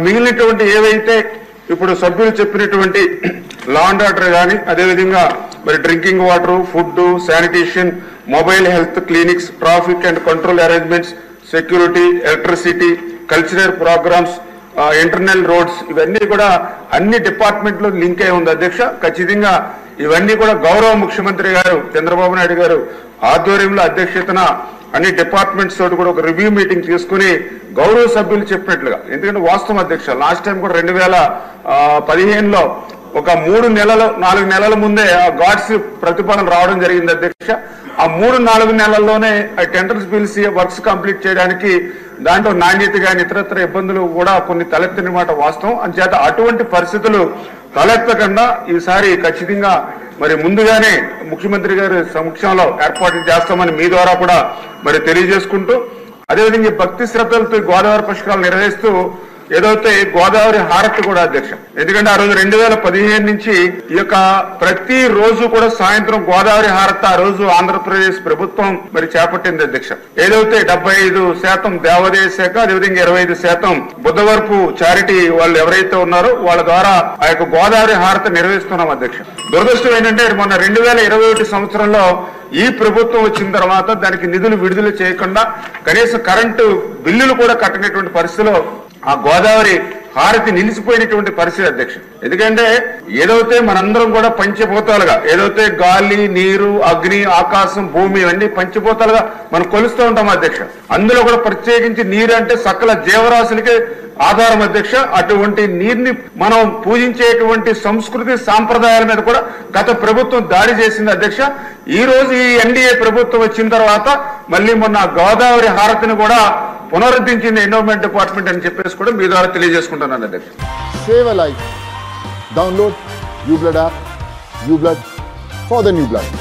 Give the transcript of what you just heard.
మిగిలినటువంటి ఏవైతే ఇప్పుడు సభ్యులు చెప్పినటువంటి లా అండ్ ఆర్డర్ కానీ, అదేవిధంగా మరి drinking water, food, sanitation, mobile health clinics, traffic and control arrangements, security, electricity, cultural programmes, internal roads, ఇవన్నీ కూడా అన్ని డిపార్ట్మెంట్లు లింక్ అయి ఉంది అధ్యక్ష. ఖచ్చితంగా ఇవన్నీ కూడా గౌరవ ముఖ్యమంత్రి గారు చంద్రబాబు నాయుడు గారు ఆధ్వర్యంలో అధ్యక్షతన అన్ని డిపార్ట్మెంట్స్ తోటి కూడా ఒక రివ్యూ మీటింగ్ తీసుకుని గౌరవ సభ్యులు చెప్పినట్లుగా, ఎందుకంటే వాస్తవం అధ్యక్ష లాస్ట్ టైం కూడా 2015లో ఒక 4 నెలల ముందే ఆ గాడ్స్ ప్రతిపాదన రావడం జరిగింది అధ్యక్ష. ఆ 3-4 నెలల్లోనే టెండర్స్ పిలిచి వర్క్స్ కంప్లీట్ చేయడానికి దాంట్లో నాణ్యత కానీ ఇతరత్ర ఇబ్బందులు కూడా కొన్ని తలెత్తిన మాట వాస్తవం. అంచేత అటువంటి పరిస్థితులు తలెత్తకుండా ఈసారి ఖచ్చితంగా మరి ముందుగానే ముఖ్యమంత్రి గారి సమక్షంలో ఏర్పాట్లు చేస్తామని మీ ద్వారా కూడా మరి తెలియజేసుకుంటూ, అదేవిధంగా భక్తి శ్రద్ధలతో గోదావరి పుష్కరాలు నిర్వహిస్తూ ఏదైతే గోదావరి హారతి కూడా అధ్యక్ష, ఎందుకంటే ఆ రోజు 2015 నుంచి ఈ యొక్క ప్రతి రోజు కూడా సాయంత్రం గోదావరి హారతి ఆ రోజు ఆంధ్రప్రదేశ్ ప్రభుత్వం మరి చేపట్టింది అధ్యక్ష. ఏదైతే 75% దేవాదాయ శాఖ, అదేవిధంగా 25% బుద్ధవరపు చారిటీ వాళ్ళు ఎవరైతే ఉన్నారో వాళ్ళ ద్వారా ఆ యొక్క గోదావరి హారతి నిర్వహిస్తున్నాం అధ్యక్ష. దురదృష్టం ఏంటంటే మొన్న 2021 సంవత్సరంలో ఈ ప్రభుత్వం వచ్చిన తర్వాత దానికి నిధులు విడుదల చేయకుండా కనీసం కరెంటు బిల్లులు కూడా కట్టనటువంటి పరిస్థితిలో ఆ గోదావరి హారతి నిలిచిపోయినటువంటి పరిస్థితి అధ్యక్ష. ఎందుకంటే ఏదైతే మనందరం కూడా పంచభూతాలుగా ఏదైతే గాలి, నీరు, అగ్ని, ఆకాశం, భూమి ఇవన్నీ పంచభూతాలుగా మనం కొలుస్తూ ఉంటాం అధ్యక్ష. అందులో కూడా ప్రత్యేకించి నీరు అంటే సకల జీవరాశులకి ఆధారం అధ్యక్ష. అటువంటి నీరుని మనం పూజించేటువంటి సంస్కృతి సాంప్రదాయాల మీద కూడా గత ప్రభుత్వం దాడి చేసింది అధ్యక్ష. ఈ రోజు ఈ ఎన్డీఏ ప్రభుత్వం వచ్చిన తర్వాత మళ్ళీ మొన్న గోదావరి హారతిని కూడా పునరుద్ధరించింది ఎన్విరాన్మెంట్ డిపార్ట్మెంట్ అని చెప్పేసి కూడా మీ ద్వారా తెలియజేసుకుంటున్నాను అధ్యక్ష. Save a life. Download new blood app. New blood for the new blood.